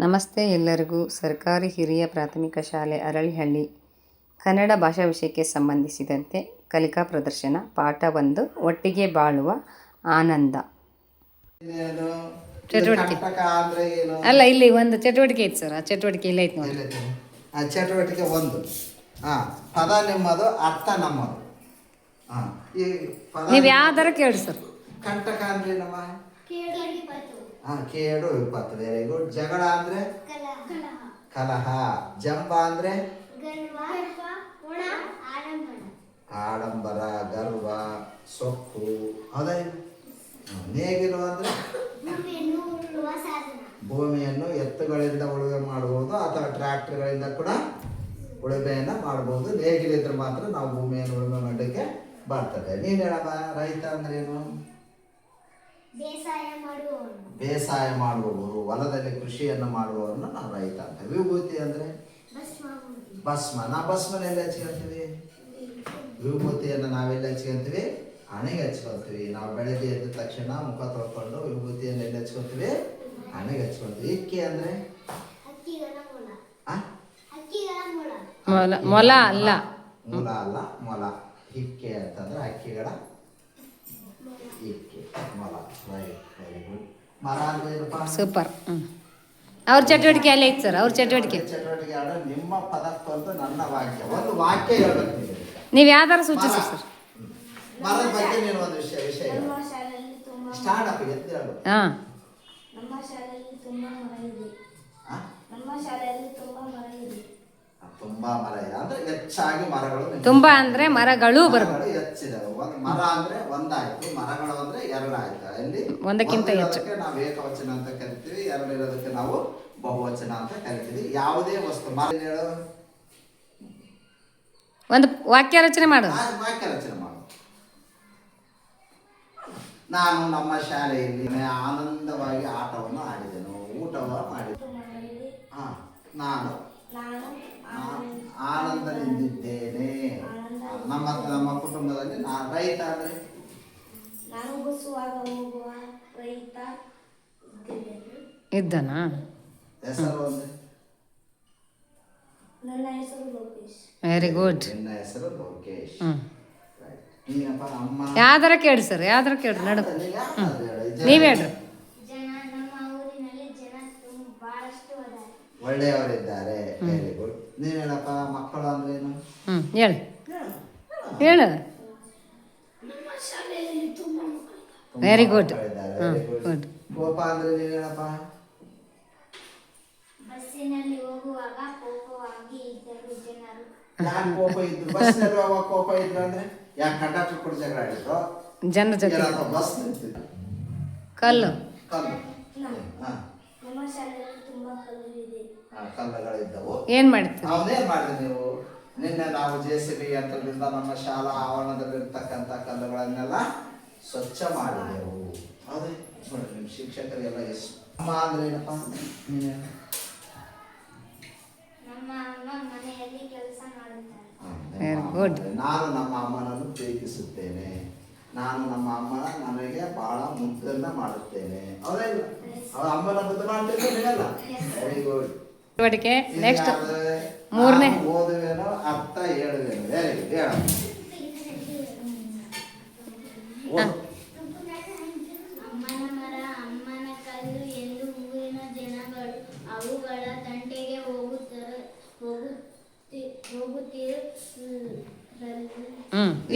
ನಮಸ್ತೆ ಎಲ್ಲರಿಗೂ. ಸರ್ಕಾರಿ ಹಿರಿಯ ಪ್ರಾಥಮಿಕ ಶಾಲೆ ಅರಳಿಹಳ್ಳಿ ಕನ್ನಡ ಭಾಷಾ ವಿಷಯಕ್ಕೆ ಸಂಬಂಧಿಸಿದಂತೆ ಕಲಿಕಾ ಪ್ರದರ್ಶನ ಪಾಠ 1 ಒಟ್ಟಿಗೆ ಬಾಳುವ ಆನಂದ. ಚಟುವಟಿಕೆ ಅಲ್ಲ, ಇಲ್ಲಿ ಒಂದು ಚಟುವಟಿಕೆ ಐತೆ ಸರ್. ಆ ಚಟುವಟಿಕೆ ಇಲ್ಲ ಐತೆ ನೋಡಿ. ಆ ಚಟುವಟಿಕೆ 1 ಪದ ನಿಮ್ಮದು, ಅರ್ಥ ನಮ್ಮದು. ಈ ಪದ ನೀವು ಯಾವ್ದಾರ ಕೇಳಿ ಸರ್. ಕಂಟಕ ಅಂದ್ರೆ ನಮ್ಮ ಕೇಡು ವಿಪತ್ತು. Very good. ಜಗಳ ಅಂದ್ರೆ ಕಲಹ. ಜಂಬ ಅಂದ್ರೆ ಆಡಂಬರ, ಗರ್ವ, ಸೊಕ್ಕು. ಹೌದಾ? ನೇಗಿಲು ಅಂದ್ರೆ ಭೂಮಿಯನ್ನು ಎತ್ತುಗಳಿಂದ ಉಳುಮೆ ಮಾಡಬಹುದು ಅಥವಾ ಟ್ರ್ಯಾಕ್ಟರ್ಗಳಿಂದ ಕೂಡ ಉಳುಮೆಯನ್ನು ಮಾಡಬಹುದು. ನೇಗಿಲಿದ್ರೆ ಮಾತ್ರ ನಾವು ಭೂಮಿಯನ್ನು ಉಳುಮೆ ಮಾಡಲಿಕ್ಕೆ ಬರ್ತದೆ. ನೀನು ಹೇಳಮ್ಮ, ರೈತ ಅಂದ್ರೆ ಏನು? ಬೇಸಾಯ ಮಾಡುವವರು, ಹೊಲದಲ್ಲಿ ಕೃಷಿಯನ್ನು ಮಾಡುವವರನ್ನು ನಾವು ರೈತ ಅಂತ. ವಿಭೂತಿ ಅಂದ್ರೆ ಭಸ್ಮ. ನಾವು ಭಸ್ಮನ ಎಲ್ಲಿ ಹಚ್ಕೊಳ್ತೀವಿ? ವಿಭೂತಿಯನ್ನು ನಾವೆಲ್ಲ ಹಚ್ಕೊಳ್ತೀವಿ? ಹಣೆಗೆ ಹಚ್ಕೊಳ್ತೀವಿ. ನಾವು ಬೆಳಗ್ಗೆ ಎದ್ದ ತಕ್ಷಣ ಮುಖ ತೊಳ್ಕೊಂಡು ವಿಭೂತಿಯನ್ನು ಎಲ್ಲಿ ಹಚ್ಕೊಳ್ತೀವಿ? ಹಣೆಗೆ ಹಚ್ಕೊಳ್ತೀವಿ. ಇಕ್ಕಿ ಅಂದ್ರೆ ಮೊಲ ಅಲ್ಲ, ಮೂಲ ಅಲ್ಲ, ಮೊಲ. ಹಿಕ್ಕೆ ಅಂತಂದ್ರೆ ಹಕ್ಕಿಗಳ ಇಕ್ಕೆ, ಮೊಲ. Right, very good. ಮರ ಅಂದ್ರೆ ಏನಪ್ಪ? ಸೂಪರ್. ಅವ್ರ ಚಟುವಟಿಕೆ ಅಲ್ಲೇ ಐತೆ ಸರ್. ಅವ್ರ ಚಟುವಟಿಕೆ ಆದ್ರೆ ನಿಮ್ಮ ಪದಕ್ಕೊಂದು ನನ್ನ ವಾಕ್ಯ. ಒಂದು ವಾಕ್ಯ ಹೇಳ್ಬೇಕು ನೀವು. ನೀವು ಯಾವ್ದಾರು ಸೂಚಿಸಿ ಸರ್. ಮರದ ಬಗ್ಗೆ ನೀನು ಒಂದು ವಿಷಯ ಸ್ಟಾರ್ಟ್ ಅಪ್ ಎದ್ದು ಹೇಳು. ನಮ್ಮ ಶಾಲೆಯಲ್ಲಿ ತುಂಬಾ ಮರ ಇದೆ. ನಮ್ಮ ಶಾಲೆಯಲ್ಲಿ ತುಂಬಾ ಮರ ಇದೆ. ತುಂಬಾ ಮರ ಇದೆ ಅಂದ್ರೆ ಹೆಚ್ಚಾಗಿ ಮರಗಳು. ತುಂಬಾ ಅಂದ್ರೆ ಮರಗಳು ಬರಬಹುದು. ಹೆಚ್ಚಿದಾವೆ. ಒಂದು ಮರ ಅಂದ್ರೆ ಒಂದಾಯ್ತು, ಮರಗಳು ಅಂದ್ರೆ ಎರಡಾಯ್ತು. ಅಲ್ಲಿ ಒಂದಕ್ಕಿಂತ ಹೆಚ್ಚು ನಾವು ಏಕವಚನ ಅಂತ ಕರಿತೀವಿ, ಎರಡು ಇರೋದಕ್ಕೆ ನಾವು ಬಹುವಚನ ಅಂತ ಕರಿತೀವಿ. ಯಾವುದೇ ವಸ್ತು ಮರ ಹೇಳು. ಒಂದು ವಾಕ್ಯ ರಚನೆ ಮಾಡು. ವಾಕ್ಯ ರಚನೆ ಮಾಡು. ನಾನು ನಮ್ಮ ಶಾಲೆಯಲ್ಲಿ ಆನಂದವಾಗಿ ಆಟವನ್ನು ಆಡಿದೆನು, ಊಟವನ್ನು ಮಾಡಿದೆನು. ನಾನು ಆನಂದದಿಂದಿದ್ದೇನೆ. ನಮ್ಮ ಕುಟುಂಬದಲ್ಲಿ ನಾನು ರೈತ ಅಂದ್ರೆ ನಾನು ಬಸ್ಸುವಾಗ ಹೋಗುವ ರೈತ ಇದ್ದನಾ? ಹೆಸರು ಅಂದ್ರೆ ನನ್ನ ಹೆಸರು ಲೋಕೇಶ್. Very good. ನಿನ್ನ ಹೆಸರು ಲೋಕೇಶ್. ನೀನಪ್ಪ ಅಮ್ಮ. ಯಾವ್ದಾರ ಕೇಳಿ ಸರ್, ಯಾವ್ದಾರ ಕೇಳ್ರಿ. ನಡು ನೀವ್ ಹೇಳ್ರಿ. ನಮ್ಮ ಊರಿನಲ್ಲಿ ಜನ ಬಹಳಷ್ಟು ಒಳ್ಳೆಯವರಿದ್ದಾರೆ. Very good. ನೀನೇನಪ್ಪ? ಮಕ್ಕಳು ಅಂದ್ರೆ ಏನು? ಹೇಳು ಹೇಳು. Very good. ಗುಡ್. ಕೋಪ ಅಂದ್ರೆ ನೀನೇನಪ್ಪ? ಬಸ್ಸಿನಲ್ಲಿ ಹೋಗುವಾಗ ಕೋಪವಾಗಿ ಇದ್ದರು ಜನರು. ಯಾಕೆ ಕೋಪ ಇದ್ರು? ಬಸ್ನಲ್ಲಿ ಹೋಗುವಾಗ ಕೋಪ ಇದ್ರು ಅಂದ್ರೆ ಯಾಕೆ ಕಂಡಕ್ಟರ್ ಕೂಡ ಜಗಳ ಆಡಿದ್ರು? ಜನರ ಜೊತೆ ಬಸ್ ನಿಂತಿದ್ರು. ಕಲ್ಲು. ನಮ್ಮ ಶಾಲೆಯಲ್ಲಿ ತುಂಬಾ ಕಲ್ಲು ಇದೆ. ಕಲ್ಲುಗಳಿದ್ದವು. ಏನ್ ಮಾಡ್ತೀವಿ? ಅವನೇನ್ ಮಾಡಿದ್ರಿ ನೀವು? ನಿನ್ನೆ ನಾವು JCB ಯಂತ್ರದಿಂದ ನಮ್ಮ ಶಾಲಾ ಆವರಣದಲ್ಲಿರ್ತಕ್ಕಂಥ ಕಲ್ಲುಗಳನ್ನೆಲ್ಲ ಸ್ವಚ್ಛ ಮಾಡಿದೆವು. ಅದೇ ನೋಡಿ, ನಿಮ್ಮ ಶಿಕ್ಷಕರಿಗೆಲ್ಲ ಎಷ್ಟು. ಅಮ್ಮ ಅಂದ್ರೆ ಏನಪ್ಪ? ನಮ್ಮ ಅಮ್ಮ ಮನೆಯಲ್ಲಿ ಕೆಲಸ ಮಾಡುತ್ತಾರೆ. Very good. ನಾನು ನಮ್ಮ ಅಮ್ಮನನ್ನು ಪ್ರೀತಿಸುತ್ತೇನೆ. ನಾನು ನಮ್ಮ ಅಮ್ಮನ ನನಗೆ ಬಹಳ ಮುದ್ದನ್ನ ಮಾಡುತ್ತೇನೆ. ಅವರೆಲ್ಲ ಅಮ್ಮನ ಮುದ್ದು ಮಾಡ್ತಿರ್ತೀನಲ್ಲ. Very good. ಚಟುವಟಿಕೆ ನೆಕ್ಸ್ಟ್ ಮೂರನೇ. ಓದುವೇನೋ, ಅರ್ಥ ಹೇಳುವೇನು. Very good. ಹೇಳ. ಅಮ್ಮನ ಮರ, ಅಮ್ಮನ ಕಲ್ಲು ಎಂದು ಊರಿನ ಜನಗಳು ಅವುಗಳ ತಂಟೆಗೆ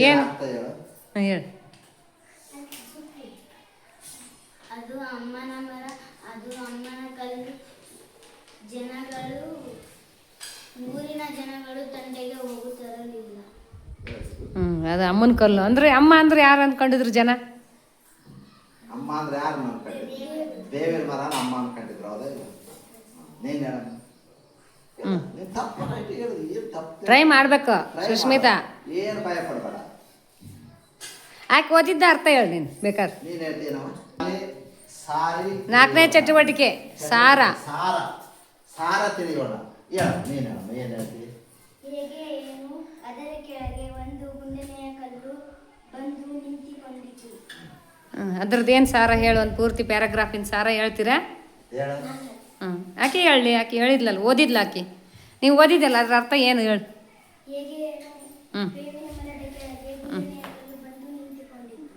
ಏನು ಅರ್ಥ ಹೇಳು. ಹೇಳು. ಅದು ಅಮ್ಮನ ಮರ, ಅದು ಅಮ್ಮನ ಕಲ್ಲು. ಜನಗಳು, ಊರಿನ ಜನಗಳು ತಂಟೆಗೆ ಹೋಗುತ್ತಿರಲಿಲ್ಲ. ಅದು ಅಮ್ಮನ ಕಲ್ಲು ಅಂದ್ರೆ. ಅಮ್ಮ ಅಂದ್ರೆ ಯಾರು ಅನ್ಕೊಂಡಿದ್ರು ಜನ? ಅಮ್ಮ ಅಂದ್ರೆ ಯಾರು ಅನ್ಕೊಂಡಿದ್ರು? ದೇವರ ಮರ ಅಮ್ಮ ಅನ್ಕೊಂಡಿದ್ರು. ಹೌದಾ? ನೀನ್ ಹೇಳ. ಟ್ರೈ ಮಾಡ್ಬೇಕು ಸುಷ್ಮಿತಾ. ಏನು ಭಯ ಪಡ್ಬೇಡ. ಯಾಕೆ ಓದಿದ್ದ ಅರ್ಥ ಹೇಳಿ ನೀನು ಬೇಕಾದ್ರೆ. ನೀನ್ ಹೇಳ್ತೀನವ. ಸಾರಿ. 4ನೇ ಚಟುವಟಿಕೆ ಸಾರ. ಸಾರ ಸಾರ ತಿಳಿಯೋಣ. ಹೇಳ. ನೀನು ಏನ್ ಹೇಳ್ತೀವಿ? ಹೇಗೆ ಏನು? ಅದರ ಕೆಳಗೆ ಒಂದು ಗುಂಡಿನೆಯ ಕಲ್ಲು ಬಂದು ನಿಂತುಕೊಂಡಿತು. ಅದ್ರದ್ದು ಏನು ಸಾರ ಹೇಳು. ಒಂದು ಪೂರ್ತಿ ಪ್ಯಾರಾಗ್ರಾಫಿನ ಸಾರ ಹೇಳ್ತೀರಾ? ಹೇಳ. ಹ್ಞೂ ಆಕೆ ಹೇಳಿ, ಆಕೆ ಹೇಳಿದ್ಲಲ್ಲ, ಓದಿದ್ಲ ಆಕೆ. ನೀವು ಓದಿದ್ದಲ್ಲ, ಅದ್ರ ಅರ್ಥ ಏನು ಹೇಳಿ. ಹೇಗೆ ಹ್ಞೂ ಬೇವಿನ ಮರದ ಕೆಳಗೆ ಗುಂಡಿನ ಕಲ್ಲು ಬಂದು ನಿಂತುಕೊಂಡಿತು.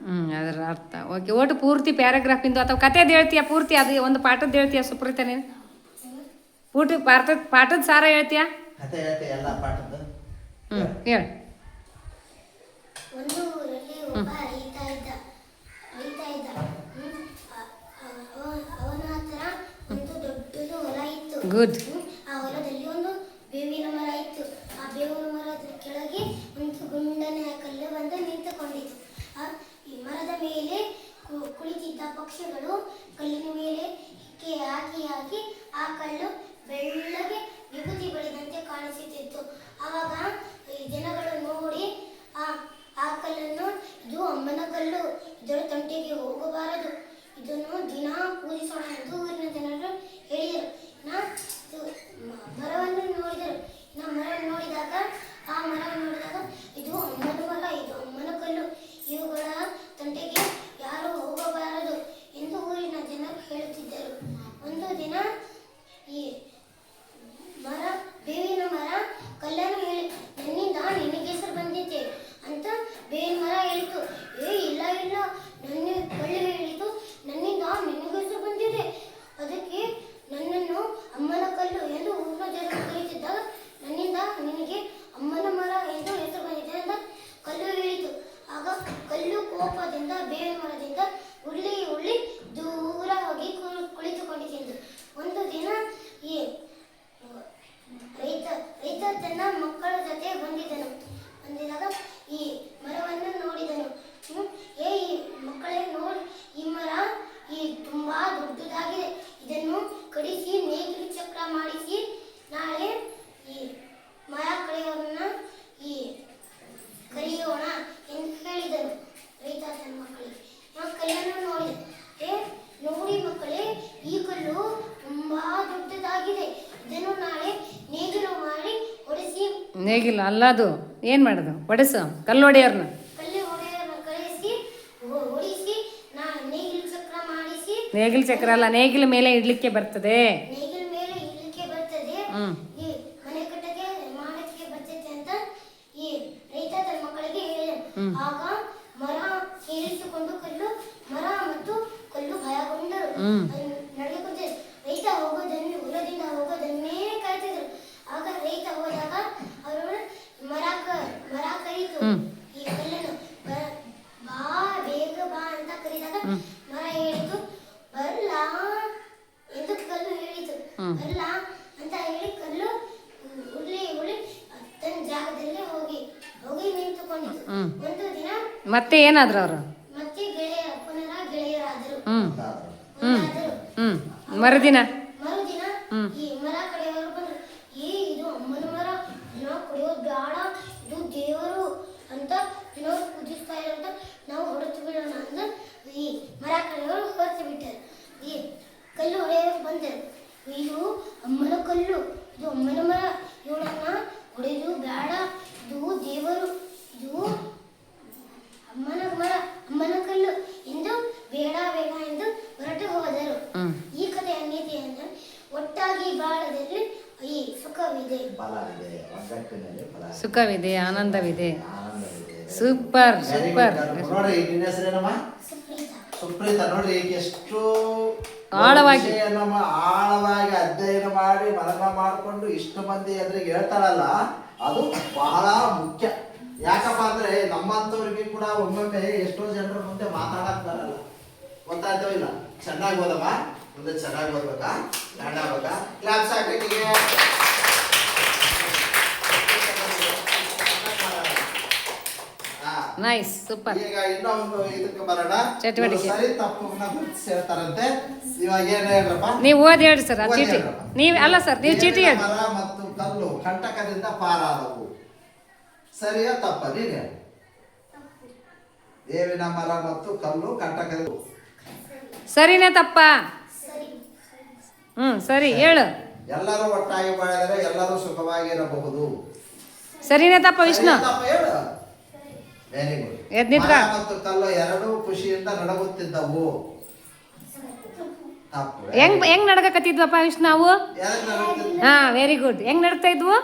ಅದರ ಅರ್ಥ ಓಕೆ. ಒಟ್ಟು ಪೂರ್ತಿ ಪ್ಯಾರಾಗ್ರಾಫಿಂದು ಅಥವಾ ಕಥೆದು ಹೇಳ್ತೀಯಾ ಪೂರ್ತಿ? ಅದು ಒಂದು ಪಾಠದ್ದು ಹೇಳ್ತೀಯಾ ಸುಪ್ರೀತ ನೀನು? ಪೂರ್ತಿ ಪಾಠದ ಸಾರ ಹೇಳ್ತೀಯಾ? ಕಥೆ ಹೇಳ್ತೆ ಎಲ್ಲ ಪಾಠದ್ದು. ಹೇಳು. ಒಂದು ಊರಲ್ಲಿ ಒಬ್ಬ ರೈತ ಇದ್ದ. ಅವನ ಹತ್ರ ಒಂದು ದೊಡ್ಡದು ಹೊಲ ಇತ್ತು. ಗುಡ್. ಆ ಹೊಲದಲ್ಲಿ ಒಂದು ಬೇವಿನ ಮರ ಇತ್ತು. ಆ ಬೇವಿನ ಮರದ ಕೆಳಗೆ ಒಂದು ಗುಂಡನೆ ಕಲ್ಲು ಬಂದು ನಿಂತುಕೊಂಡಿತು. ಈ ಮರದ ಮೇಲೆ ಕುಳಿತಿದ್ದ ಪಕ್ಷಿಗಳು ಕಲ್ಲಿನ ಮೇಲೆ ಹಿಕ್ಕೆ ಹಾಕಿ ಹಾಕಿ ಆ ಕಲ್ಲು ಬೆಳ್ಳಗೆ ವಿಭೂತಿ ಬಳಿದಂತೆ ಕಾಣಿಸುತ್ತಿತ್ತು. ಆವಾಗ ಜನಗಳು ನೋಡಿ ಆ ಕಲ್ಲನ್ನು, ಇದು ಅಮ್ಮನ ಕಲ್ಲು, ಇದರ ತಂಟೆಗೆ ಹೋಗಬಾರದು, ಇದನ್ನು ದಿನ ಪೂಜಿಸೋಣ ಎಂದು ಊರಿನ ಜನರು ಹೇಳಿದರು. ಮರವನ್ನು ನೋಡಿದರು. ಆ ಮರವನ್ನು ನೋಡಿದಾಗ ಇದು ಅಮ್ಮನ ಮರ, ಇದು ಅಮ್ಮನ ಕಲ್ಲು, ಇವುಗಳ ತಂಟೆಗೆ ಯಾರು ಹೋಗಬಾರದು ಎಂದು ಊರಿನ ಜನರು ಹೇಳುತ್ತಿದ್ದರು. ಒಂದು ದಿನ ಈ ಬೇವಿನ ಮರ ಕಲ್ಲನ್ನು ಹೇಳಿ, ನನ್ನಿಂದ ನಿನಗೆ ಹೆಸರು ಬಂದಿದೆ ಅಂತ ಬೇವಿನ ಮರ ಹೇಳಿತು. ಇಲ್ಲ ನನ್ನ ಕಲ್ಲು ಹೇಳಿತು, ನನ್ನಿಂದ ನಿನಗೆ ಹೆಸರು ಬಂದಿದೆ, ಅದಕ್ಕೆ ನನ್ನನ್ನು ಅಮ್ಮನ ಕಲ್ಲು ಎಂದು ಊರಿನ ಜನರು ಕರೆಯುತ್ತಿದ್ದಾಗ ನನ್ನಿಂದ ನಿನಗೆ ಅಮ್ಮನ ಮರ ಎಂದು ಹೆಸರು ಬಂದಿದೆ ಅಂತ ಕಲ್ಲು ಹೇಳಿತು. ಆಗ ಕಲ್ಲು ಕೋಪದಿಂದ ಬೇವಿನ ಮರದಿಂದ ಉಳ್ಳಿ ದೂರ ಹೋಗಿ ಕುಳಿತುಕೊಂಡಿತು. ಒಂದು ದಿನ ಈ ರೈತ ತನ್ನ ಮಕ್ಕಳ ಜೊತೆ ಬಂದಿದ್ದಾಗ ಈ ಮರವನ್ನು ನೋಡಿದನು. ಈ ಮಕ್ಕಳೇ ನೋಡಿ, ಈ ಮರ ತುಂಬಾ ದೊಡ್ಡದಾಗಿದೆ, ಇದನ್ನು ಕಡಿಸಿ ನೇಗಿಲು ಚಕ್ರ ಮಾಡಿಸಿ ನಾಳೆ ಈ ಮರ ಕಡೆಯವರನ್ನ ಕರೆಯೋಣ ಎಂದು ಹೇಳಿದನು ರೈತ ತನ್ನ ಮಕ್ಕಳಿಗೆ. ಕಲ್ಲನ್ನು ನೋಡಿ ಮಕ್ಕಳೇ, ಈ ಕಲ್ಲು ತುಂಬಾ ದೊಡ್ಡದಾಗಿದೆ, ಇದನ್ನು ನಾಳೆ ನೇಗಿಲು ಮಾಡಿ ಹೊಡೆಸಿ. ನೇಗಿಲು ಅಲ್ಲದು ಏನು ಮಾಡೋದು? ಹೊಡೆಸು ಕಲ್ಲು ಹೊಡೆಯೋರ್ನ ಕಳಿಸಿ ಹೊಡಿಸಿ ನೇಗಿಲು ಚಕ್ರ ಮಾಡಿಸಿ. ನೇಗಿಲು ಚಕ್ರ ಅಲ್ಲ, ನೇಗಿಲ ಮೇಲೆ ಇಡ್ಲಿಕ್ಕೆ ಬರ್ತದೆ. ನೇಗಿಲ ಮೇಲೆ ಇಡ್ಲಿಕ್ಕೆ ಬರ್ತದೆ, ಈ ಮನೆ ಕಟ್ಟಕ್ಕೆ ಮಾಡಕ್ಕೆ ಬರ್ತದೆ ಅಂತ ಈ ರೈತ ತನ್ನ ಮಕ್ಕಳಿಗೆ ಹೇಳಿದನು. ಆಗ ಮರ ಕೇಳಿಸಿಕೊಂಡು ಮರ ಮತ್ತು ಕಲ್ಲು ಭಯಗೊಂಡರು. ನಡೆದುಕೊಂಡು ರೈತ ಹೊಲದಿಂದ ಹೋಗೋದನ್ನೇ ಕಾಯ್ತಿದ್ರು. ಆಗ ರೈತ ಹೋದಾಗ ಅವರು ಮರ ಕರೀತು ಈ ಕಲ್ಲನ್ನು, ಬಾ ಬೇಗ ಬಾ ಅಂತ ಕರೀದಾಗ ಮರ ಹೇಳಿತು ಬರಲ್ಲ ಎಂದು ಕಲ್ಲು ಹೇಳಿತು. ಬರಲ್ಲ ಅಂತ ಹೇಳಿ ಕಲ್ಲು ಉಳ್ಳಿ ತನ್ನ ಜಾಗದಲ್ಲಿ ಹೋಗಿ ನಿಂತುಕೊಂಡಿತು. ಒಂದು ದಿನ ಮತ್ತೆ ಏನಾದ್ರು ಅವರು? ಮತ್ತೆ ಪುನಃ ಗೆಳೆಯರಾದರು. ಮರುದಿನ ಈ ಮರ ಕಡೆಯವರು ಬಂದ್ರು. ಇದು ಅಮ್ಮನ ಮರ, ದಿನ ಕುಡಿಯೋದು ಬೇಡ, ಇದು ದೇವರು ಅಂತ ದಿನವರು ಪೂಜಿಸ್ತಾ ಇರೋಂತ, ನಾವು ಹೊರತು ಬಿಡೋಣ ಅಂತ ಈ ಮರ ಕಡೆಯವರು ಹೊರತು ಬಿಟ್ಟರು. ಈ ಕಲ್ಲು ಹೊಡೆಯವರು ಬಂದರು. ಇದು ಅಮ್ಮನ ಕಲ್ಲು, ಇದು ಅಮ್ಮನ ಮರ, ಇವಳನ್ನ ಹೊಡೆದು ಬೇಡ, ಇದು ದೇವರು, ಇದು ಅಮ್ಮನ ಮರ, ಅಮ್ಮನ ಕಲ್ಲು ಎಂದು ಬೇಡ ಎಂದು ಹೊರಟು ಹೋದರು. ಈ ಕಥೆಯ ನೀತಿ ಅಂದರೆ ಒಟ್ಟಾಗಿ ಬಾಳದಲ್ಲಿ ಈ ಸುಖವಿದೆ, ಸುಖವಿದೆ, ಆನಂದವಿದೆ. ಸೂಪರ್. ನೋಡ್ರಿ ನಿನ್ನ ಹೆಸರೇನಮ್ಮ? ಸುಪ್ರೀತ. ನೋಡ್ರಿ ಈಗ ಎಷ್ಟು ಆಳವಾಗಿ ಅಧ್ಯಯನ ಮಾಡಿ ಮನನ ಮಾಡಿಕೊಂಡು ಇಷ್ಟು ಮಂದಿ ಎದುರಿಗೆ ಹೇಳ್ತಾಳಲ್ಲ, ಅದು ಬಹಳ ಮುಖ್ಯ. ಯಾಕಪ್ಪ ಅಂದ್ರೆ ನಮ್ಮಂತವ್ರಿಗೆ ಕೂಡ ಒಮ್ಮೊಮ್ಮೆ ಎಷ್ಟೋ ಜನರ ಮುಂದೆ ಮಾತಾಡಕ್ ಬರಲ್ಲ, ಗೊತ್ತಾಯ್ತೋ ಇಲ್ಲ. ಚೆನ್ನಾಗಿ ಓದಮ್ಮ, ಮುಂದೆ ಚೆನ್ನಾಗಿ ಓದ್ಬೇಕಾ, ಲ್ಯಾಂಡ್ ಆಗ್ಬೇಕಾ, ಕ್ಲಾಪ್ಸ್ ಹಾಕಕ್ಕೆ. Nice, super. ಈಗ ಇನ್ನೊಂದು ಇದಕ್ಕೆ ಬರೋಣ, ಚಟುವಟಿಕೆ. ಸರಿ ತಪ್ಪನ್ನ ಗುರುತಿಸಿ ಹೇಳ್ತಾರಂತೆ. ಇವಾಗ ಏನ್ ಹೇಳ್ರಪ್ಪ? ನೀವು ಓದಿ ಹೇಳಿ ಸರ್. ಆ ಚೀಟಿ ನೀವು ಅಲ್ಲ ಸರ್, ನೀವು ಚೀಟಿ ಹೇಳಿ. ಮರ ಮತ್ತು ಕಲ್ಲು ಕಂಟಕದಿಂದ ಪಾರಾದವು. ಸರಿಯಾ ತಪ್ಪ? ನೀನೆ ಬೇವಿನ ಮರ ಮತ್ತು ಕಲ್ಲು ಕಂಟಕದಿಂದ. ಸರಿನೇ ತಪ್ಪ? ಸರಿ ಹೇಳು. ಎಲ್ಲರೂ ಒಟ್ಟಾಗಿ ಬಾಳಿದರೆ ಎಲ್ಲರೂ ಸುಖವಾಗಿರಬಹುದು. ಸರಿನೇ ತಪ್ಪ ವಿಷ್ಣು? ಹೇಳು. Very good. ಮರ ಮತ್ತು ಕಲ್ಲು ಎರಡೂ ಖುಷಿಯಿಂದ ನಡಗುತ್ತಿದ್ದವು. ತಪ್ಪು. ಹೆಂಗ್ ನಡ್ಕಕತ್ತಿದ್ವಪ್ಪ ವಿಷ್ಣು ನಾವು? ಯಾವ್ದಕ್ಕೆ ನಡುತ್ತೆ? ಹಾಂ, ವೆರಿ ಗುಡ್. ಹೆಂಗ್ ನಡ್ತಾ ಇದ್ವು?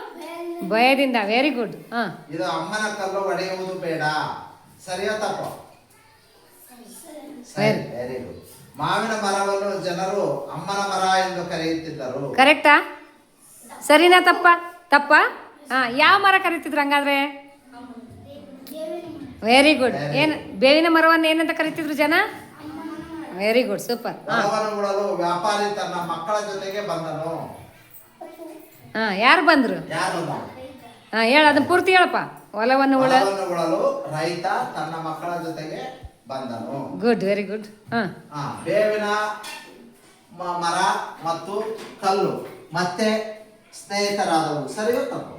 ಭಯದಿಂದ. Very good. ಹಾಂ, ಇದು ಅಮ್ಮನ ಕಲ್ಲು ಒಡೆಯುವುದು ಬೇಡ. ಸರಿಯೋ ತಪ್ಪು? ಸರಿ, ವೆರಿ ಗುಡ್. ಮಾವಿನ ಮರವನ್ನು ಜನರು ಅಮ್ಮನ ಮರ ಎಂದು ಕರೆಯುತ್ತಿದ್ದರು. ಕರೆಕ್ಟಾ? ಸರಿನಾ ತಪ್ಪ? ತಪ್ಪ? ಹಾಂ, ಯಾವ ಮರ ಕರಿತಿದ್ರು ಹಂಗಾದ್ರೆ? Very good. ಏನು ಬೇವಿನ ಮರವನ್ನು ಏನಂತ ಕರಿತಿದ್ರು ಜನ? Very good, super. ಹಾಂ ಹೊಲವನ್ನು ಉಳಲು ವ್ಯಾಪಾರಿ ತನ್ನ ಮಕ್ಕಳ ಜೊತೆಗೆ ಬಂದನು. ಹಾಂ, ಯಾರು ಬಂದರು? ಯಾರು ಬಂದ? ಹಾಂ, ಹೇಳ, ಅದನ್ನ ಪೂರ್ತಿ ಹೇಳಪ್ಪ. ಹೊಲವನ್ನು ಹೊಲವನ್ನು ಉಳಲು ರೈತ ತನ್ನ ಮಕ್ಕಳ ಜೊತೆಗೆ ಬಂದನು. Good, very good. ಹಾಂ, ಬೇವಿನ ಮರ ಮತ್ತು ಕಲ್ಲು ಮತ್ತೆ ಸ್ನೇಹಿತರಾದವು. ಸರಿಯೋ ತಪ್ಪು?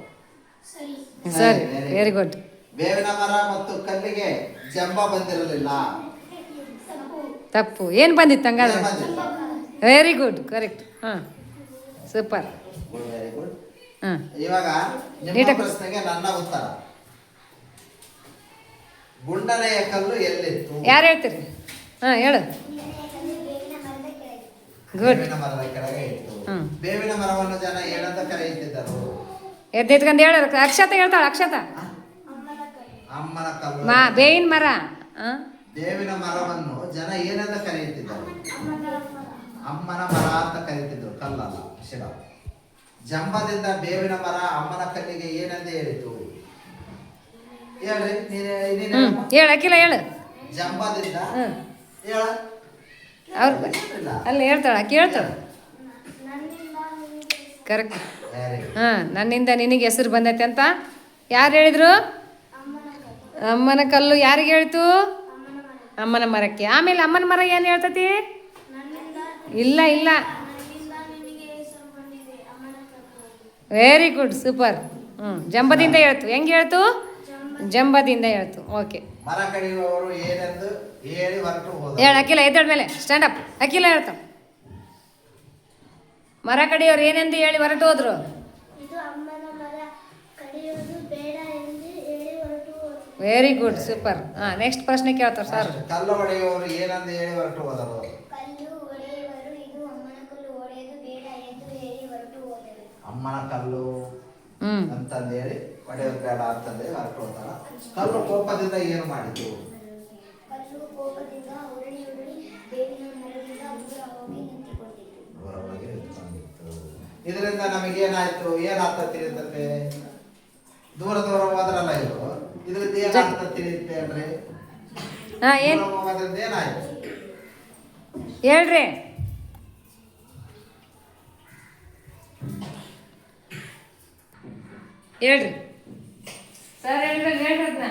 ಸರಿ, ವೆರಿ ಗುಡ್. ಬೇವಿನ ಮರ ಮತ್ತು ಕಲ್ಲಿಗೆ ಜಂಬ ಬಂದಿರಲಿಲ್ಲ. ತಪ್ಪು. ಏನು ಬಂದಿತ್ತು ಹಂಗಾದ್ರೆ? ಏನ್ ಬಂದಿಲ್ಲ? Very good, correct. ಹಾಂ, ಸೂಪರ್. Very good. ಹಾಂ, ಇವಾಗ ನಿಮ್ಮ ನೀಟಾಗಿ- ಪ್ರಶ್ನೆಗೆ ನನ್ನ ಉತ್ತರ. ಗುಂಡನೆಯ ಕಲ್ಲು ಎಲ್ಲಿತ್ತು? ಯಾರು ಹೇಳ್ತೀರಿ? ಹಾಂ, ಹೇಳು. ಗುಡ್. ಬೇವಿನ ಮರದ ಕೆಳಗೆ ಇತ್ತು. ಹ್ಮ್. ಬೇವಿನ ಮರವನ್ನು ಜನ ಏನಂತ ಕರೆಯುತ್ತಿದ್ದರು? ಎದ್ದೆತ್ಕೊಂಡು ಹೇಳು. ಅಕ್ಷತ ಹೇಳ್ತಾಳೆ, ಅಕ್ಷತ. ಅಮ್ಮನ ಕಲ್ಲು. ಬೇವಿನ ಮರ. ಹಾಂ, ಬೇವಿನ ಮರವನ್ನು ಜನ ಏನಂತ ಕರೆಯುತ್ತಿದ್ದರು? ಅಮ್ಮನ ಮರ ಅಂತ ಕರೆಯುತ್ತಿದ್ದರು, ಕಲ್ಲಲ್ಲ, ಶಿರ. ಜಂಬದಿಂದ ಬೇವಿನ ಮರ ಅಮ್ಮನ ಕಲ್ಲಿಗೆ ಏನಂತ ಹೇಳಿತು? ಹೇಳ್ರಿ, ಹ್ಞೂ, ಹೇಳು ಅಖಿಲ, ಹೇಳು. ಜಂಬದಿಂದ ಹ್ಞೂ, ಹೇಳ. ಅವ್ರು ಅಲ್ಲಿ ಹೇಳ್ತಾಳೆ, ಅಕ್ಕಿ ಹೇಳ್ತಾಳೆ. ಕರೆಕ್ಟ್. Very good. ಹಾಂ, ನನ್ನಿಂದ ನಿನಗೆ ಹೆಸರು ಬಂದೈತೆ ಅಂತ ಯಾರು ಹೇಳಿದ್ರು? ಅಮ್ಮನ ಕಲ್ಲು ಯಾರಿಗೆ ಹೇಳ್ತು? ಅಮ್ಮನ ಮರಕ್ಕೆ. ಆಮೇಲೆ ಅಮ್ಮನ ಮರ ಏನು ಹೇಳ್ತತಿ? ಇಲ್ಲ ಇಲ್ಲ. Very good, super. ಹ್ಞೂ, ಜಂಬದಿಂದ ಹೇಳ್ತು. ಹೆಂಗೆ ಹೇಳ್ತು? ಜಂಬದಿಂದ ಹೇಳ್ತು. ಓಕೆ. ಮರ ಕಡಿಯುವವರು ಏನೆಂದು ಹೇಳಿ ಹೊರಟು ಹೋದರು. ಹೇಳು ಅಖಿಲ, ಎದ್ದೇಳ ಮೇಲೆ ಸ್ಟ್ಯಾಂಡ್ ಅಪ್. ಅಖಿಲ ಹೇಳ್ತಾವ. ಮರ ಕಡಿಯೋರು ಏನೆಂದು ಹೇಳಿ ಹೊರಟು ಹೋದ್ರು? ಇದು ಅಮ್ಮನ ಮರ ಕಡಿಯೋದು ಬೇಡ ಎಂದು ಹೇಳಿ ಹೊರಟು ಹೋದರು. Very good, super. ಹಾಂ, ನೆಕ್ಸ್ಟ್ ಪ್ರಶ್ನೆ ಕೇಳ್ತಾರೆ ಸರ್. ಕಲ್ಲು ಹೊಡೆಯುವವರು ಏನಂದು ಹೇಳಿ ಹೊರಟು ಹೋದರು? ಕಲ್ಲು ಒಡೆಯುವರು ಇದು ಅಮ್ಮನ ಕಲ್ಲು ಒಡೆಯೋದು ಬೇಡ ಎಂದು ಹೇಳಿ ಹೊರಟು ಹೋದರು. ಅಮ್ಮನ ಕಲ್ಲು ಹ್ಞೂ, ಅಂತಂದು ಹೇಳಿ ಹೊಡೆಯೋದು ಬೇಡ ಅಂತಂದೇಳಿ ಹೊರಟು ಹೋತಾರ. ಕಲ್ಲು ಕೋಪದಿಂದ ಏನು ಮಾಡಿತು? ಕಲ್ಲು ಕೋಪದಿಂದ ಉರುಳಿ ಉರುಳಿ ಬೇವಿನ ಮರದಿಂದ ದೂರ ಹೋಗಿ ನಿಂತುಕೊಂಡಿತು. ದೂರವಾಗಿ ನಿಂತ್ಕೊಂಡಿತ್ತು. ಇದರಿಂದ ನಮಗೇನಾಯ್ತು? ಏನ್ ಅರ್ಥ ತಿಳಿಯುತ್ತೆ? ದೂರ ದೂರ ಹೋದ್ರಲ್ಲ ಇದು, ಇದರಿಂದ ಏನ್ ಅರ್ಥ ತಿಳಿಯುತ್ತೆ ಅಂದ್ರೆ? ಹಾಂ, ಏನು ದೂರ ಹೋಗೋದ್ರಿಂದ ಏನಾಯ್ತು? ಹೇಳ್ರಿ. ಹೇಳ್ರಿ ಸರ್, ಹೇಳ್ರಿ ಹೇಳ್ರಿ ಅದನ್ನ.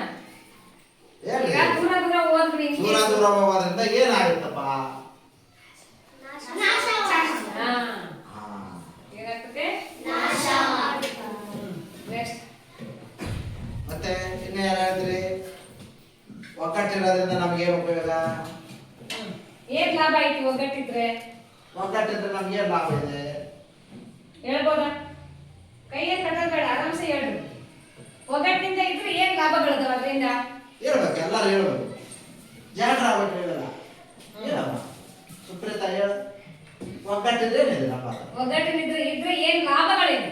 ಹೇಳ್ರಿ. ಈಗ ದೂರ ದೂರ ಹೋದ್ರಿ. ದೂರ ದೂರ ಹೋಗೋದ್ರಿಂದ ಏನಾಗುತ್ತಪ್ಪ? ಹಾಂ, ಹಾ. ಏನಾಗ್ತದೆ? ನೆಕ್ಸ್ಟ್. ಮತ್ತೆ ಇನ್ನ ಏನ್ ಹೇಳಿದ್ರಿ? ಒಗ್ಗಟ್ಟಿರೋದ್ರಿಂದ ನಮ್ಗೇನು ಉಪಯೋಗ? ಏನ್ ಲಾಭ ಐತಿ ಒಗ್ಗಟ್ಟಿದ್ರೆ? ಒಗ್ಗಟ್ಟಿದ್ರೆ ನಮ್ಗೇನ್ ಲಾಭ ಇದೆ? ಹೇಳ್ಬೋದಾ? ಕೈಯೇ ಕಟ್ಟೋದ್ ಬೇಡ, ಆರಾಮ್ಸೆ ಹೇಳ್ರಿ. ಒಗ್ಗಟ್ಟಿನಿಂದ ಇದ್ರೆ ಏನ್ ಲಾಭಗಳಿದಾವ ಅದರಿಂದ? ಹೇಳ್ಬೇಕು, ಎಲ್ಲರೂ ಹೇಳ್ಬೇಕು. ಜಾಡ್ರ ಆಗ್ಬೇಕು, ಹೇಳಲ್ಲ. ಹೇಳಮ್ಮ ಸುಪ್ರೀತಾ, ಹೇಳ. ಒಗ್ಗಟ್ಟಿದ್ರೆ ಏನಿದೆ ನಮ್ಮ ಹತ್ರ? ಒಗ್ಗಟ್ಟಿನಿದ್ರೆ ಇದ್ರೆ ಏನ್ ಲಾಭಗಳಿವೆ?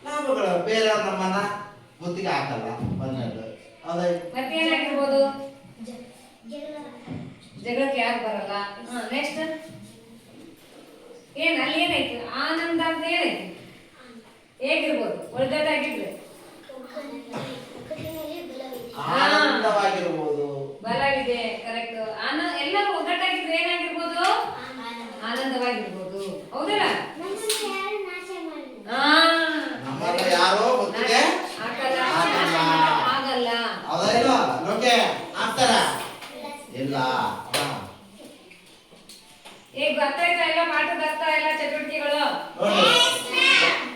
ಲಾಭಗಳು ಬೇರೆಯವ್ರು ನಮ್ಮನ್ನ ಬುತ್ತಿಗೆ ಹಾಕಲ್ಲ. ಒಂದನೇದು ಅದೇ. ಮತ್ತೇನಾಗಿರ್ಬೋದು? ಜಗಳ ಜಗಳಕ್ಕೆ ಯಾರು ಬರಲ್ಲ. ನೆಕ್ಸ್ಟ್ ಏನ್ ಅಲ್ಲಿ ಏನೈತಿ? ಆನಂದ ಅಂತ ಏನೈತಿ? ಹೇಗಿರ್ಬೋದು? ಒಳ್ಗಟ್ಟಾಗಿದ್ರೆ ಒಗ್ಗಟ್ಟಿನಲ್ಲಿ ಬಲವಿದೆ. ಆನಂದವಾಗಿರ್ಬೋದು. ಬಲವಿದೆ. ಕರೆಕ್ಟ್. ಎಲ್ಲರೂ ಒಗ್ಗಟ್ಟಾಗಿದ್ರೆ ಏನಾಗಿರ್ಬೋದು? ಆನಂದವಾಗಿರ್ಬೋದು. ಹೌದಲ್ಲ? ನಮ್ಮನ್ನು ಯಾರು ನಾಶ ಮಾಡಿಲ್ಲ. ನಮ್ಮನ್ನ ಯಾರೋ ಬುತ್ತಿಗೆ ಹಾಕಲ್ಲ. ಹಾಕಲ್ಲ. ಆಗಲ್ಲ. ಹೌದಾ ಇಲ್ಲ? ನೋಕೆ ಹಾಕ್ತಾರ? ಇಲ್ಲ. ಹಾ. ಈಗ ಅರ್ಥ ಆಯ್ತಾ? ಎಲ್ಲ ಪಾಠದ ಅರ್ಥ, ಎಲ್ಲ ಚಟುವಟಿಕೆಗಳು ನೋಡಿ,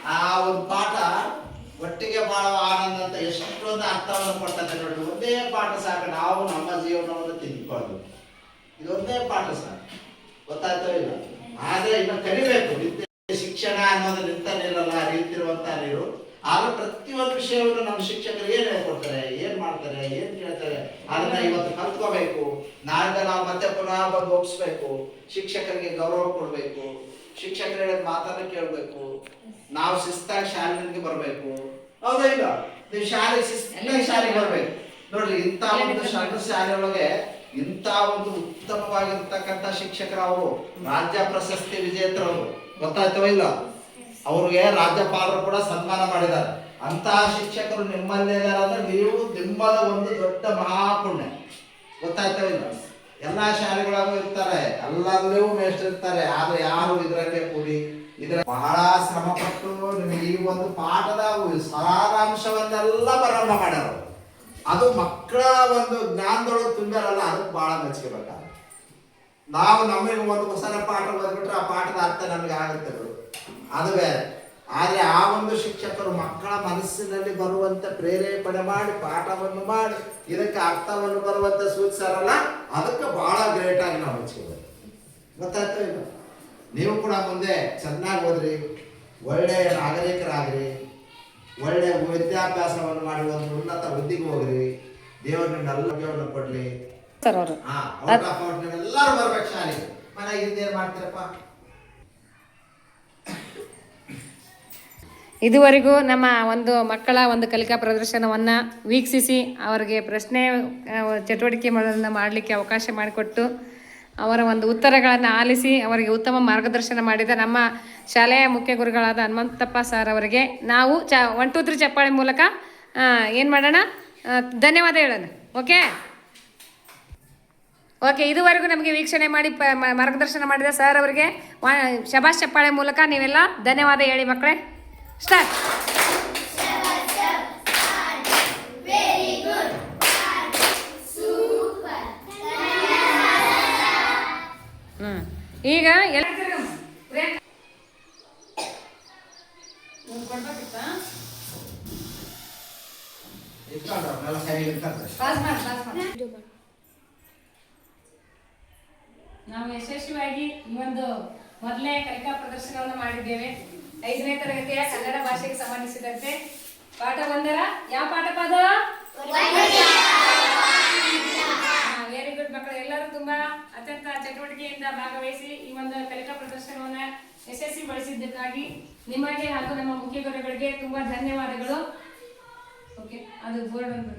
ಆ ಒಂದು ಪಾಠ ಒಟ್ಟಿಗೆ ಬಾಳುವ ಆನಂದ ಅಂತ ಎಷ್ಟೊಂದು ಅರ್ಥವನ್ನು ಕೊಟ್ಟಂತೆ ನೋಡಿ. ಒಂದೇ ಪಾಠ ಸಾಕು, ನಾವು ನಮ್ಮ ಜೀವನವನ್ನು ತಿದ್ದುಕೊಳ್ಳೋದು. ಇದೊಂದೇ ಪಾಠ ಸಾಕು. ಗೊತ್ತಾಯ್ತೋ ಇಲ್ಲ? ಆದ್ರೆ ಇನ್ನು ಕಲಿಬೇಕು. ನಿತ್ಯ ಶಿಕ್ಷಣ ಅನ್ನೋದು ನಿಂತ ನೀರಲ್ಲ, ಹರಿಯುತ್ತಿರುವಂತ ನೀರು. ಆದ್ರೆ ಪ್ರತಿಯೊಂದು ವಿಷಯವನ್ನು ನಮ್ಮ ಶಿಕ್ಷಕರು ಏನ್ ಹೇಳ್ಕೊಡ್ತಾರೆ, ಏನ್ ಮಾಡ್ತಾರೆ, ಏನ್ ಕೇಳ್ತಾರೆ ಅದನ್ನ ಇವತ್ತು ಕಲ್ತ್ಕೋಬೇಕು. ನಾಳೆ ನಾವು ಮತ್ತೆ ಪುನಃ ಬಂದು ಒಪ್ಪಿಸ್ಬೇಕು. ಶಿಕ್ಷಕರಿಗೆ ಗೌರವ ಕೊಡ್ಬೇಕು, ಶಿಕ್ಷಕರು ಹೇಳಿದ ಮಾತನ್ನ ಕೇಳ್ಬೇಕು. ನಾವು ಶಿಸ್ತಾಗಿ ಶಾಲೆಗೆ ಬರ್ಬೇಕು. ಹೌದಾ ಇಲ್ಲ? ನೀವು ಶಾಲೆಗೆ ಬರ್ಬೇಕು. ನೋಡ್ರಿ, ಇಂಥ ಒಂದು ಸಣ್ಣ ಶಾಲೆ ಒಳಗೆ ಇಂಥ ಒಂದು ಉತ್ತಮವಾಗಿರ್ತಕ್ಕಂಥ ಶಿಕ್ಷಕರು ಅವರು ರಾಜ್ಯ ಪ್ರಶಸ್ತಿ ವಿಜೇತರವರು, ಗೊತ್ತಾಯ್ತವ ಇಲ್ಲ? ಅವ್ರಿಗೆ ರಾಜ್ಯಪಾಲರು ಕೂಡ ಸನ್ಮಾನ ಮಾಡಿದ್ದಾರೆ. ಅಂತಹ ಶಿಕ್ಷಕರು ನಿಮ್ಮಲ್ಲೇ ಇದ್ದಾರೆ ಅಂದ್ರೆ ನೀವು ನಿಮ್ಮದ ಒಂದು ದೊಡ್ಡ ಮಹಾಪುಣ್ಯ, ಗೊತ್ತಾಯ್ತವ ಇಲ್ಲ? ಎಲ್ಲಾ ಶಾಲೆಗಳಾಗೂ ಇರ್ತಾರೆ, ಎಲ್ಲರಲ್ಲೂ ಮೇಷ್ಟ್ರು ಇರ್ತಾರೆ, ಆದ್ರೆ ಯಾರು ಇದರಲ್ಲೇ ಕೂಡಿ ಇದ್ರ ಬಹಳ ಶ್ರಮ ಪಟ್ಟು ನಿಮಗೆ ಈ ಒಂದು ಪಾಠದ ಸಾರಾಂಶವನ್ನೆಲ್ಲ ಪ್ರಾರಂಭ ಮಾಡ್ಯಾರ. ಅದು ಮಕ್ಕಳ ಒಂದು ಜ್ಞಾನದೊಳಗೆ ತುಂಬ್ಯಾರಲ್ಲ, ಅದಕ್ಕೆ ಬಹಳ ಮೆಚ್ಕೋಬೇಕಾಗ. ನಾವು ನಮಗೆ ಒಂದು ಹೊಸ ಪಾಠ ಓದ್ಬಿಟ್ರೆ ಆ ಪಾಠದ ಅರ್ಥ ನಮಗೆ ಆಗುತ್ತೆ, ಅದು ಬೇರೆ. ಆದ್ರೆ ಆ ಒಂದು ಶಿಕ್ಷಕರು ಮಕ್ಕಳ ಮನಸ್ಸಿನಲ್ಲಿ ಬರುವಂತೆ ಪ್ರೇರೇಪಣೆ ಮಾಡಿ ಪಾಠವನ್ನು ಮಾಡಿ ಇದಕ್ಕೆ ಅರ್ಥವನ್ನು ಬರುವಂತೆ ಸೂಚಿಸಾರಲ್ಲ, ಅದಕ್ಕೆ ಬಹಳ ಗ್ರೇಟ್ ಆಗಿ ನಾವು ಮೆಚ್ಕೋಬೇಕು. ಗೊತ್ತಾಯ್ತು ಇಲ್ಲ? ನೀವು ಕೂಡ ಮುಂದೆ ಚೆನ್ನಾಗಿ ಓದ್ರಿ, ಒಳ್ಳೆಯ ನಾಗರಿಕರಾಗ್ರಿ, ಒಳ್ಳೆಯ ವಿದ್ಯಾಭ್ಯಾಸವನ್ನು ಮಾಡಿ ಒಂದು ಉನ್ನತ ಹುದ್ದೆಗೆ ಹೋಗ್ರಿ. ದೇವರು ನಿಮ್ಮೆಲ್ಲವನ್ನು ಕೊಡ್ಲಿ. ಸರ್ ಅವರು ಎಲ್ಲರೂ ಬರ್ಬೇಕು ಶಾಲೆಗೆ. ಮನೆಗೆ ಇದ್ದೇನು ಮಾಡ್ತೀರಪ್ಪ? ಇದುವರೆಗೂ ನಮ್ಮ ಒಂದು ಮಕ್ಕಳ ಒಂದು ಕಲಿಕಾ ಪ್ರದರ್ಶನವನ್ನು ವೀಕ್ಷಿಸಿ ಅವರಿಗೆ ಪ್ರಶ್ನೆ ಚಟುವಟಿಕೆಗಳನ್ನು ಮಾಡಲಿಕ್ಕೆ ಅವಕಾಶ ಮಾಡಿಕೊಟ್ಟು ಅವರ ಒಂದು ಉತ್ತರಗಳನ್ನು ಆಲಿಸಿ ಅವರಿಗೆ ಉತ್ತಮ ಮಾರ್ಗದರ್ಶನ ಮಾಡಿದ ನಮ್ಮ ಶಾಲೆಯ ಮುಖ್ಯ ಗುರುಗಳಾದ ಹನುಮಂತಪ್ಪ ಸರ್ ಅವರಿಗೆ ನಾವು 1 2 3 ಚಪ್ಪಾಳೆ ಮೂಲಕ ಏನು ಮಾಡೋಣ, ಧನ್ಯವಾದ ಹೇಳೋಣ. ಓಕೆ, ಇದುವರೆಗೂ ನಮಗೆ ವೀಕ್ಷಣೆ ಮಾಡಿ ಮಾರ್ಗದರ್ಶನ ಮಾಡಿದ ಸರ್ ಅವರಿಗೆ ಶಬಾಷ್ ಚಪ್ಪಾಳೆ ಮೂಲಕ ನೀವೆಲ್ಲ ಧನ್ಯವಾದ ಹೇಳಿ ಮಕ್ಕಳೇ. ಸ್ಟಾರ್ಟ್. ಈಗ ಎಲ್ಲ ನಾವು ಯಶಸ್ವಿಯಾಗಿ ಈ ಒಂದು ಮೊದಲನೇ ಕಲಿಕಾ ಪ್ರದರ್ಶನವನ್ನು ಮಾಡಿದ್ದೇವೆ. 5ನೇ ತರಗತಿಯ ಕನ್ನಡ ಭಾಷೆಗೆ ಸಂಬಂಧಿಸಿದಂತೆ ಪಾಠ 1ರ ಯಾವ ಪಾಠ ಅದು? ವೆರಿ ಗುಡ್ ಮಕ್ಕಳು, ಎಲ್ಲರೂ ತುಂಬಾ ಅತ್ಯಂತ ಚಟುವಟಿಕೆಯಿಂದ ಭಾಗವಹಿಸಿ ಈ ಒಂದು ಕಲಿಕಾ ಪ್ರದರ್ಶನವನ್ನು ಯಶಸ್ವಿಗೊಳಿಸಿದ್ದಕ್ಕಾಗಿ ನಿಮಗೆ ಹಾಗೂ ನಮ್ಮ ಮುಖ್ಯ ಗುರುಗಳಿಗೆ ತುಂಬಾ ಧನ್ಯವಾದಗಳು. ಓಕೆ, ಅದು ಬೋರ್ಡ್ ಒಂದು